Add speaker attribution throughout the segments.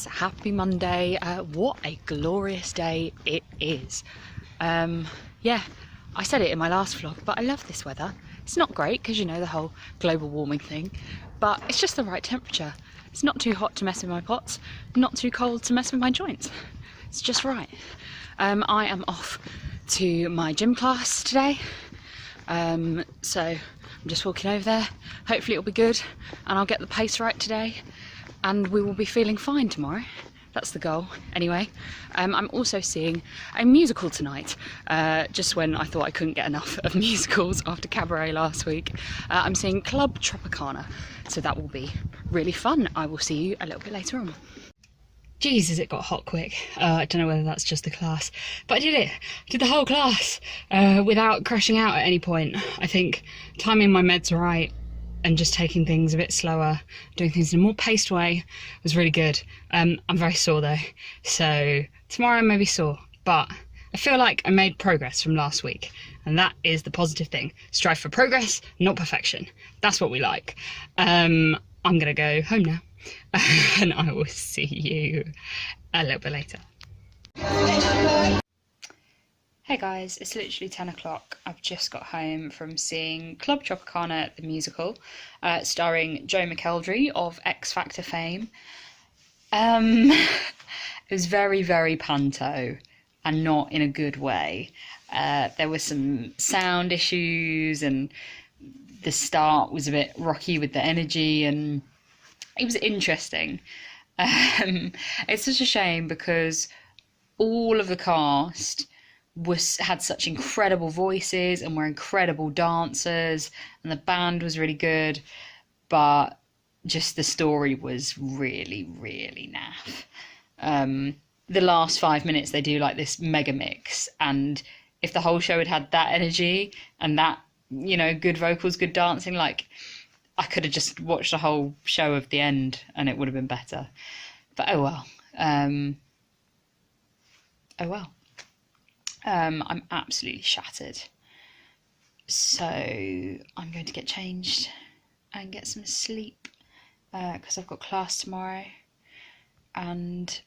Speaker 1: guys, happy Monday. What a glorious day it is. Yeah, I said it in my last vlog, but I love this weather. It's not great because, you know, the whole global warming thing, but it's just the right temperature. It's not too hot to mess with my pots, not too cold to mess with my joints. It's just right. I am off to my gym class today, so I'm just walking over there. Hopefully it'll be good and I'll get the pace right today and we will be feeling fine tomorrow. That's the goal anyway. I'm also seeing a musical tonight, just when I thought I couldn't get enough of musicals after Cabaret last week. I'm seeing Club Tropicana, so that will be really fun. I will see you a little bit later on. Jesus, it got hot quick. I don't know whether that's just the class, but I did it. Did the whole class without crashing out at any point. I think timing my meds right and just taking things a bit slower, doing things in a more paced way was really good. I'm very sore though, so tomorrow I may be sore, but I feel like I made progress from last week, and that is the positive thing. Strive for progress, not perfection. That's what we like. I'm gonna go home now, and I will see you a little bit later. Hey guys, it's literally 10 o'clock. I've just got home from seeing Club Tropicana, the musical, starring Joe McElderry of X Factor fame. It was very, very panto, and not in a good way. There were some sound issues, and the start was a bit rocky with the energy, and it was interesting. It's such a shame because all of the cast had such incredible voices and were incredible dancers, and the band was really good, but just the story was really, really naff. The last 5 minutes they do like this mega mix, and if the whole show had had that energy and that, you know, good vocals, good dancing, like I could have just watched the whole show of the end and it would have been better. But oh well. I'm absolutely shattered, so I'm going to get changed and get some sleep because I've got class tomorrow, and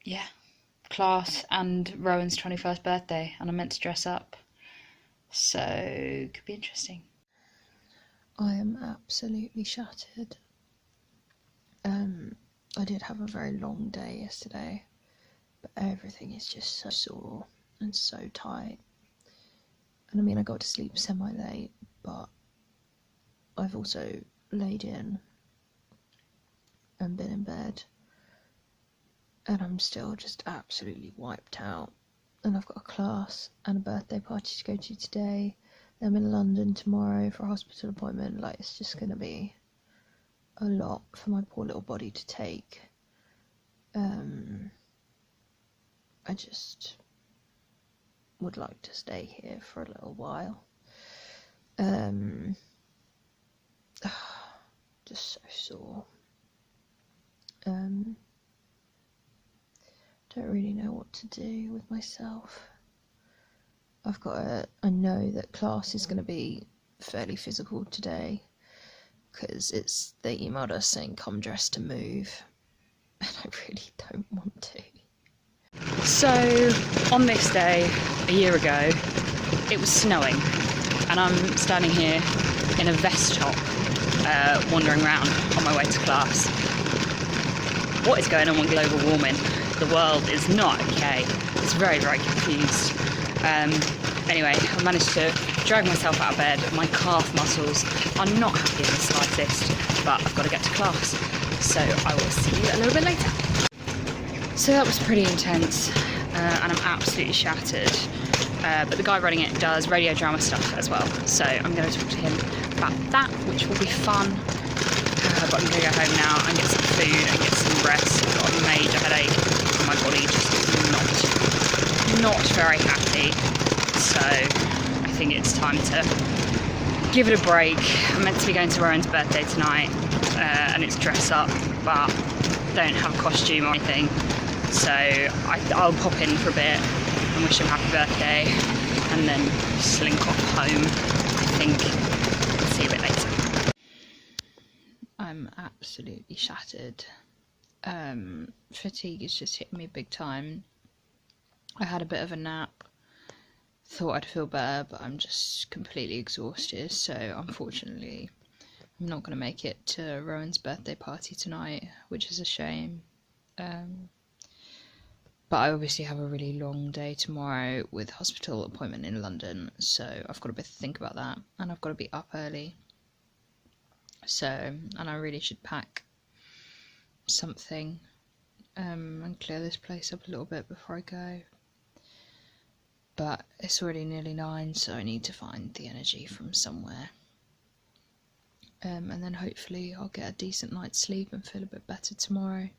Speaker 1: yeah, class and Rowan's 21st birthday, and I'm meant to dress up, so it could be interesting.
Speaker 2: I am absolutely shattered. I did have a very long day yesterday, but everything is just so sore and so tight. And I mean, I got to sleep semi-late, but I've also laid in and been in bed, and I'm still just absolutely wiped out. And I've got a class and a birthday party to go to today. I'm in London tomorrow for a hospital appointment. Like, it's just going to be a lot for my poor little body to take. I just would like to stay here for a little while. Just so sore. Don't really know what to do with myself. I know that class is going to be fairly physical today, because they emailed us saying come dressed to move, and I really don't want to.
Speaker 1: So on this day a year ago it was snowing, and I'm standing here in a vest top wandering around on my way to class. What is going on with global warming? The world is not okay. It's very, very confused. Anyway, I managed to drag myself out of bed. My calf muscles are not happy in the slightest, but I've got to get to class, so I will see you a little bit later. So that was pretty intense, and I'm absolutely shattered, but the guy running it does radio drama stuff as well, so I'm going to talk to him about that, which will be fun. But I'm going to go home now and get some food and get some rest. I've got a major headache and my body just is not very happy, so I think it's time to give it a break. I'm meant to be going to Rowan's birthday tonight, and it's dress up, but don't have a costume or anything, so I'll pop in for a bit and wish him happy birthday and then slink off home, I think. See you a bit later. I'm absolutely shattered.
Speaker 2: Fatigue is just hitting me big time. I had a bit of a nap, thought I'd feel better, but I'm just completely exhausted, so unfortunately I'm not going to make it to Rowan's birthday party tonight, which is a shame. But I obviously have a really long day tomorrow with hospital appointment in London, so I've got a bit to think about that, and I've got to be up early. So, and I really should pack something and clear this place up a little bit before I go. But it's already nearly 9, so I need to find the energy from somewhere. And then hopefully I'll get a decent night's sleep and feel a bit better tomorrow.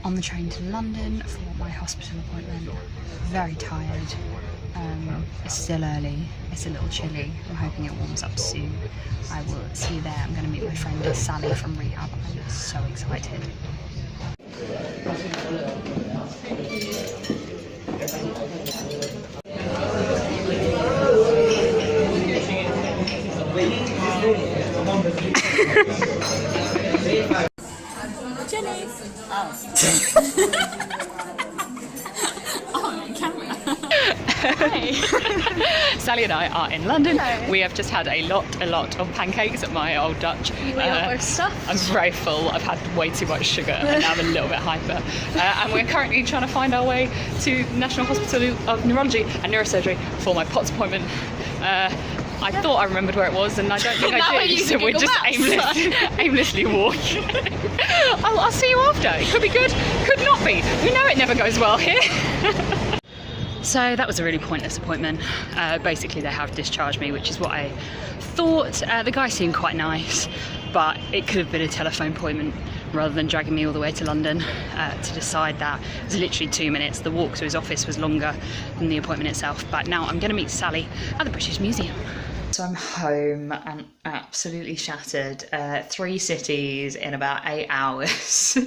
Speaker 1: On the train to London for my hospital appointment. Very tired. It's still early. It's a little chilly. I'm hoping it warms up soon. I will see you there. I'm going to meet my friend Sally from rehab. I'm so excited.
Speaker 3: Jenni! Oh. On camera.
Speaker 1: Hi. Sally and I are in London.
Speaker 3: Hello.
Speaker 1: We have just had a lot of pancakes at my old Dutch.
Speaker 3: We are both stuffed.
Speaker 1: I'm very full. I've had way too much sugar and now I'm a little bit hyper. And we're currently trying to find our way to National Hospital of Neurology and Neurosurgery for my POTS appointment. I thought I remembered where it was, and I don't think I did, so we're just aimlessly walking. I'll see you after. It could be good, could not be. We know it never goes well here. So that was a really pointless appointment. Basically, they have discharged me, which is what I thought. The guy seemed quite nice, but it could have been a telephone appointment rather than dragging me all the way to London to decide that. It was literally 2 minutes. The walk to his office was longer than the appointment itself. But now I'm going to meet Sally at the British Museum. So I'm home and absolutely shattered. 3 cities in about 8 hours.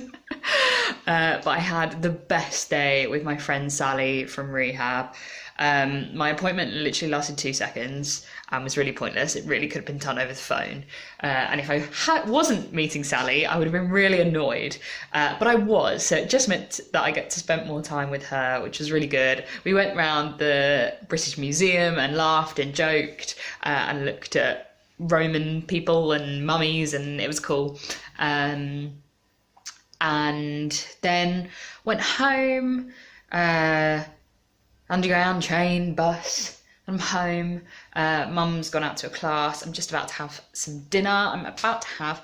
Speaker 1: But I had the best day with my friend Sally from rehab. My appointment literally lasted 2 seconds and was really pointless. It really could have been done over the phone. And if I wasn't meeting Sally, I would have been really annoyed. But I was, so it just meant that I get to spend more time with her, which was really good. We went round the British Museum and laughed and joked and looked at Roman people and mummies, and it was cool. And then went home, underground, train, bus. I'm home. Mum's gone out to a class. I'm just about to have some dinner. I'm about to have,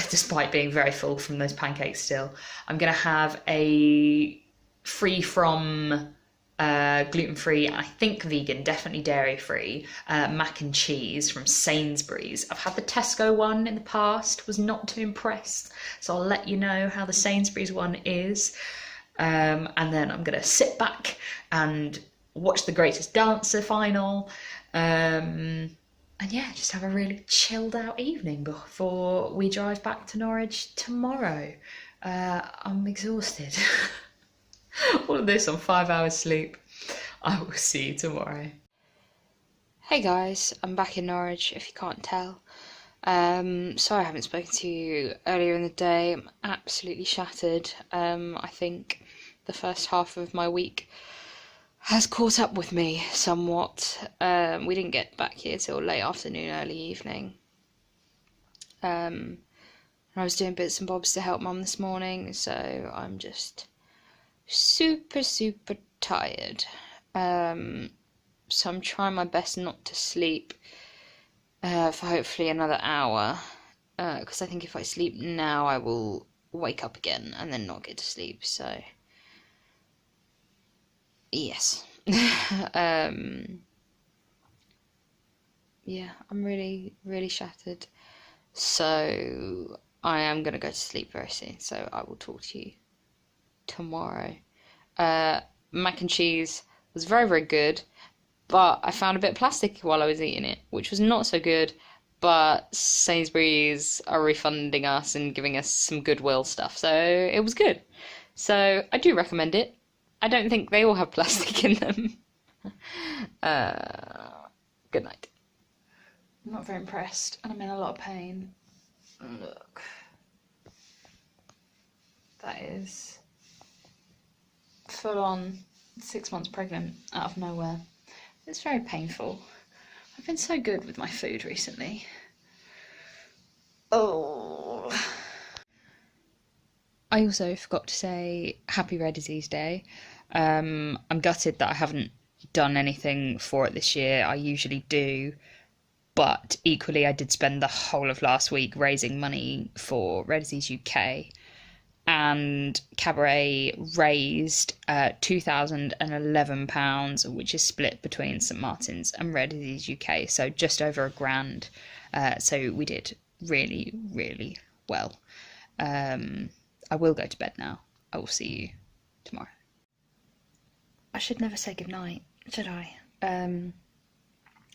Speaker 1: despite being very full from those pancakes still, I'm going to have a free from gluten-free, and I think vegan, definitely dairy-free, mac and cheese from Sainsbury's. I've had the Tesco one in the past, was not too impressed, so I'll let you know how the Sainsbury's one is. And then I'm going to sit back and watch The Greatest Dancer final, and yeah, just have a really chilled out evening before we drive back to Norwich tomorrow. I'm exhausted. All of this on 5 hours sleep. I will see you tomorrow. Hey guys, I'm back in Norwich, if you can't tell. Sorry I haven't spoken to you earlier in the day. I'm absolutely shattered. I think the first half of my week has caught up with me somewhat. We didn't get back here till late afternoon, early evening. And I was doing bits and bobs to help Mum this morning, so I'm just super tired. So I'm trying my best not to sleep for hopefully another hour, because I think if I sleep now I will wake up again and then not get to sleep, so yes. Yeah, I'm really shattered, so I am going to go to sleep very soon, so I will talk to you tomorrow. Mac and cheese was very good, but I found a bit plastic while I was eating it, which was not so good, but Sainsbury's are refunding us and giving us some goodwill stuff, so it was good. So I do recommend it. I don't think they all have plastic in them. Good night. I'm not very impressed, and I'm in a lot of pain. Look. That is full on 6 months pregnant out of nowhere. It's very painful. I've been so good with my food recently. Oh. I also forgot to say Happy Rare Disease Day. I'm gutted that I haven't done anything for it this year. I usually do, but equally I did spend the whole of last week raising money for Rare Disease UK, and Cabaret raised £2,011, which is split between St Martin's and Rare Disease UK, so just over £1,000. So we did really, really well. I will go to bed now. I will see you tomorrow. I should never say goodnight, should I?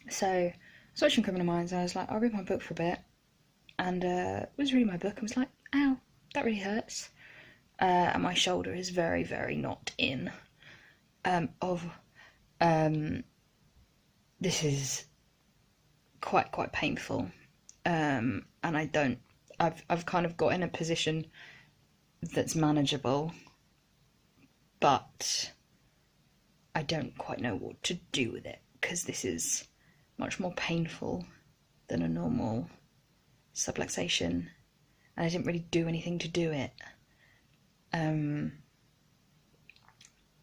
Speaker 1: So I was watching Criminal Minds and I was like, I'll read my book for a bit. And I was reading my book and was like, ow, that really hurts. And my shoulder is very, very not in. This is quite painful. And I've kind of got in a position that's manageable, but I don't quite know what to do with it, because this is much more painful than a normal subluxation, and I didn't really do anything to do it.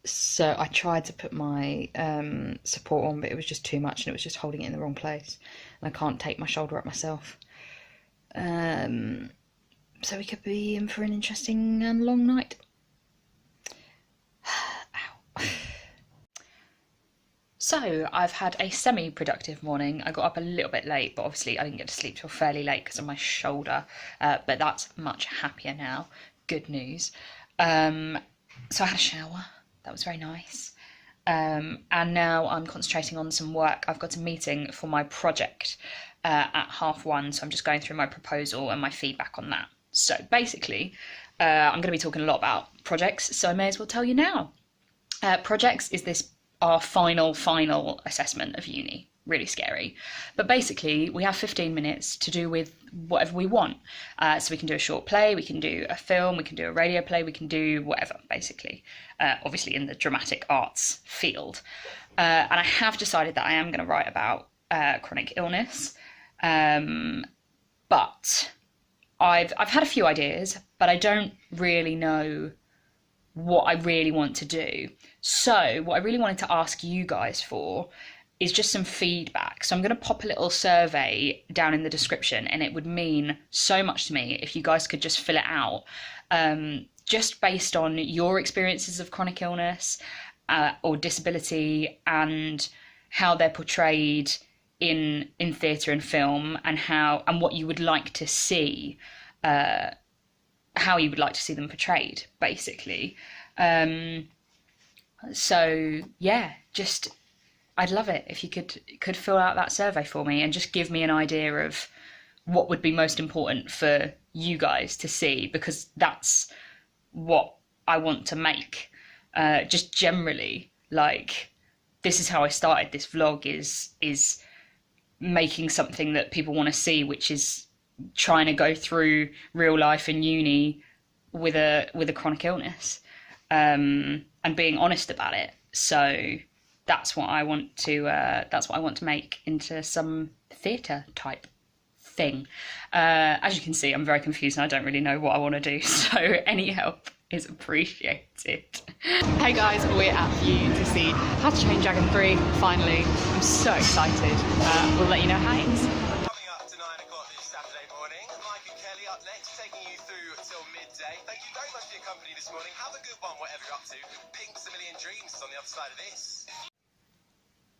Speaker 1: So I tried to put my support on, but it was just too much and it was just holding it in the wrong place, and I can't take my shoulder up myself. So we could be in for an interesting and long night. Ow. So I've had a semi-productive morning. I got up a little bit late, but obviously I didn't get to sleep till fairly late because of my shoulder, but that's much happier now. Good news. So I had a shower. That was very nice. And now I'm concentrating on some work. I've got a meeting for my project at 1:30, so I'm just going through my proposal and my feedback on that. So basically, I'm going to be talking a lot about projects, so I may as well tell you now. Projects is our final assessment of uni. Really scary. But basically, we have 15 minutes to do with whatever we want. So we can do a short play, we can do a film, we can do a radio play, we can do whatever, basically. Obviously in the dramatic arts field. And I have decided that I am going to write about chronic illness. But I've had a few ideas, but I don't really know what I really want to do. So what I really wanted to ask you guys for is just some feedback. So I'm going to pop a little survey down in the description, and it would mean so much to me if you guys could just fill it out, just based on your experiences of chronic illness or disability, and how they're portrayed in theatre and film, and what you would like to see, how you would like to see them portrayed, basically. So yeah, just I'd love it if you could fill out that survey for me and just give me an idea of what would be most important for you guys to see, because that's what I want to make. Just generally, like, this is how I started this vlog, is making something that people want to see, which is trying to go through real life in uni with a chronic illness, and being honest about it. So that's what I want to make into some theatre type thing. As you can see, I'm very confused and I don't really know what I want to do, so any help is appreciated.
Speaker 4: Hey guys, we're at View to see How to Train Dragon 3, finally. I'm so excited. We'll let you know how it is.
Speaker 5: Coming up to 9 o'clock this Saturday morning, Mike and Kelly up next, taking you through till midday. Thank you very much for your company this morning. Have a good one, whatever you're up to. Pink's A Million Dreams is on the other side of this.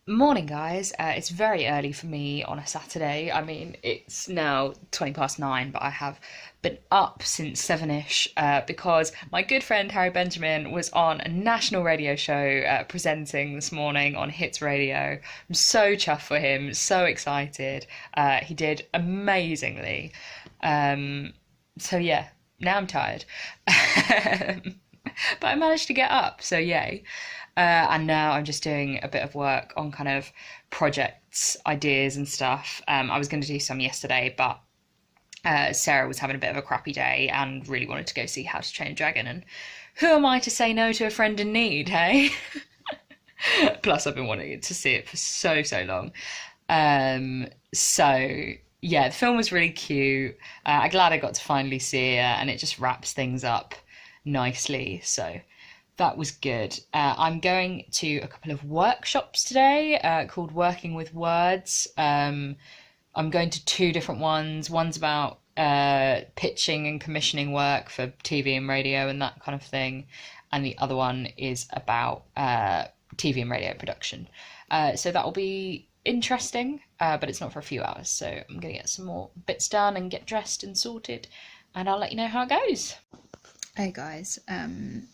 Speaker 1: Morning guys, it's very early for me on a Saturday. I mean, it's now 9:20, but I have been up since 7ish because my good friend Harry Benjamin was on a national radio show presenting this morning on Hits Radio. I'm so chuffed for him, so excited. He did amazingly. So yeah, now I'm tired. But I managed to get up, so yay. And now I'm just doing a bit of work on kind of projects, ideas and stuff. I was going to do some yesterday, but Sarah was having a bit of a crappy day and really wanted to go see How to Train Your Dragon, and who am I to say no to a friend in need, hey? Plus I've been wanting to see it for so long. So yeah, the film was really cute. I'm glad I got to finally see it, and it just wraps things up nicely, so that was good. I'm going to a couple of workshops today called Working with Words. I'm going to 2 different ones. One's about pitching and commissioning work for TV and radio and that kind of thing, and the other one is about TV and radio production. So that will be interesting, but it's not for a few hours, so I'm going to get some more bits done and get dressed and sorted, and I'll let you know how it goes.
Speaker 2: Hey guys, I'm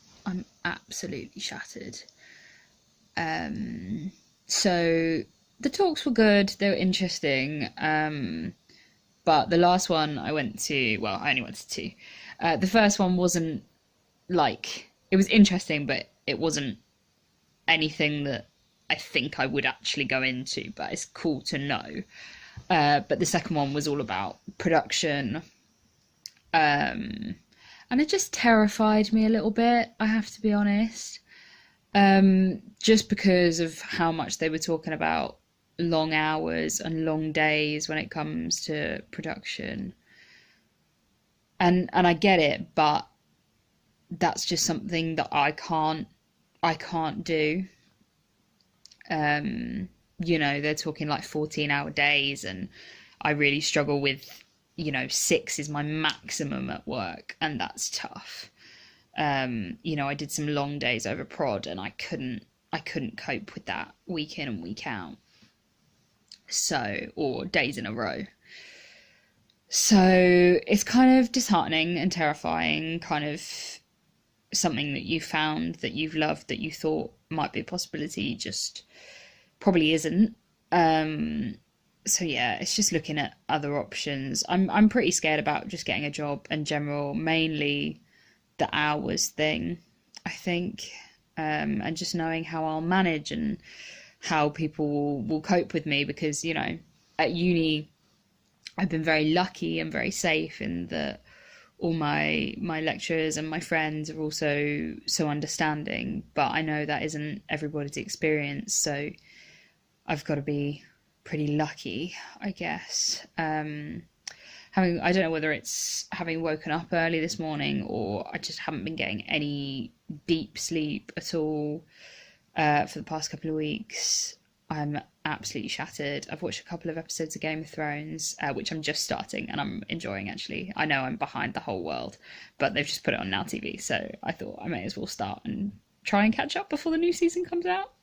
Speaker 2: absolutely shattered. So the talks were good, they were interesting, but the last one I went to, well, I only went to 2. The first one wasn't, like, it was interesting, but it wasn't anything that I think I would actually go into, but it's cool to know. But the second one was all about production, and it just terrified me a little bit, I have to be honest, just because of how much they were talking about long hours and long days when it comes to production, and I get it, but that's just something that I can't do. You know, they're talking like 14-hour days, and I really struggle with, you know, 6 is my maximum at work, and that's tough. You know, I did some long days over prod, and I couldn't cope with that week in and week out. So, or days in a row. So it's kind of disheartening and terrifying, kind of something that you found, that you've loved, that you thought might be a possibility, just probably isn't. So yeah, it's just looking at other options. I'm pretty scared about just getting a job in general, mainly the hours thing, I think, and just knowing how I'll manage and how people will cope with me, because, you know, at uni I've been very lucky and very safe in that all my lecturers and my friends are also so understanding, but I know that isn't everybody's experience, so I've got to be pretty lucky, I guess. I don't know whether it's having woken up early this morning, or I just haven't been getting any deep sleep at all for the past couple of weeks. I'm absolutely shattered. I've watched a couple of episodes of Game of Thrones, which I'm just starting, and I'm enjoying, actually. I know I'm behind the whole world, but they've just put it on Now TV, so I thought I may as well start and try and catch up before the new season comes out.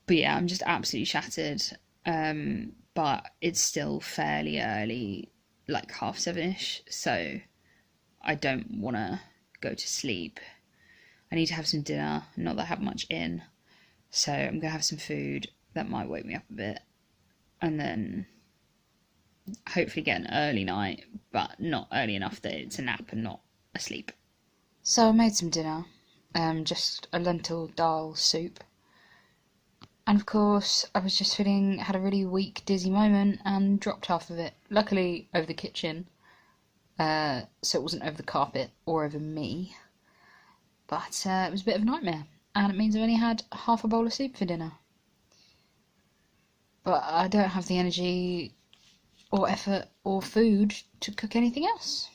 Speaker 2: But yeah, I'm just absolutely shattered. But it's still fairly early, like 7:30ish, so I don't want to go to sleep. I need to have some dinner, not that I have much in, so I'm going to have some food that might wake me up a bit, and then hopefully get an early night, but not early enough that it's a nap and not asleep. So I made some dinner, just a lentil dal soup. And of course, I was just had a really weak, dizzy moment and dropped half of it. Luckily, over the kitchen, so it wasn't over the carpet or over me. But it was a bit of a nightmare, and it means I've only had half a bowl of soup for dinner. But I don't have the energy or effort or food to cook anything else.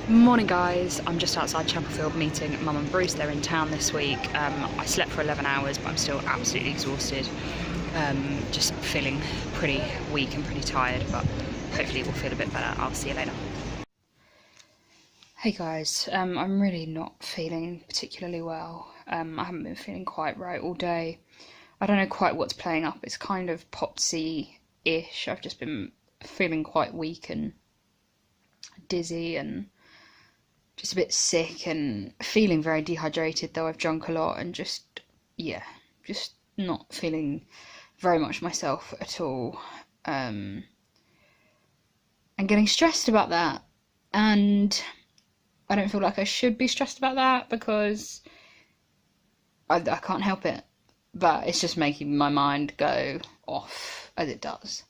Speaker 1: Morning guys, I'm just outside Chapelfield meeting Mum and Bruce. They're in town this week. I slept for 11 hours, but I'm still absolutely exhausted. Just feeling pretty weak and pretty tired, but hopefully we'll feel a bit better. I'll see you later. Hey guys, I'm really not feeling particularly well. I haven't been feeling quite right all day. I don't know quite what's playing up. It's kind of POTS-y-ish. I've just been feeling quite weak and dizzy and just a bit sick and feeling very dehydrated, though I've drunk a lot, and just not feeling very much myself at all. And getting stressed about that, and I don't feel like I should be stressed about that because I can't help it. but it's just making my mind go off as it does.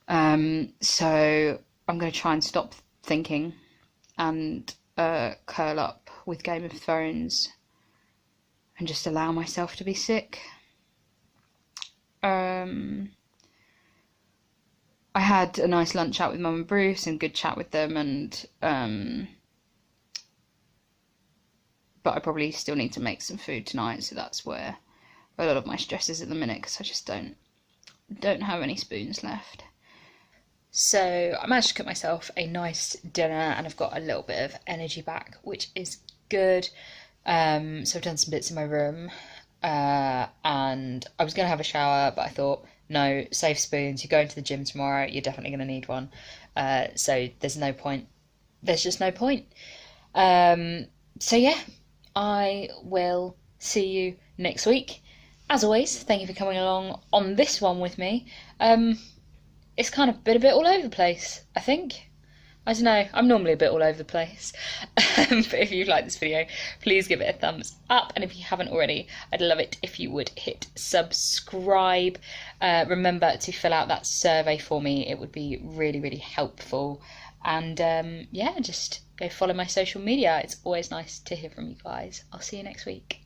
Speaker 1: So I'm going to try and stop thinking and curl up with Game of Thrones and just allow myself to be sick. I had a nice lunch out with Mum and Bruce and good chat with them, and but I probably still need to make some food tonight, so that's where a lot of my stress is at the minute, because I just don't have any spoons left. So I managed to cook myself a nice dinner and I've got a little bit of energy back, which is good. So I've done some bits in my room, and I was going to have a shower, but I thought, no, save spoons, you're going to the gym tomorrow, you're definitely going to need one. So there's no point. There's just no point. So yeah, I will see you next week. As always, thank you for coming along on this one with me. It's kind of been a bit all over the place, I think. I don't know, I'm normally a bit all over the place. But if you like this video, please give it a thumbs up. And if you haven't already, I'd love it if you would hit subscribe. Remember to fill out that survey for me. It would be really, really helpful. And yeah, just go follow my social media. It's always nice to hear from you guys. I'll see you next week.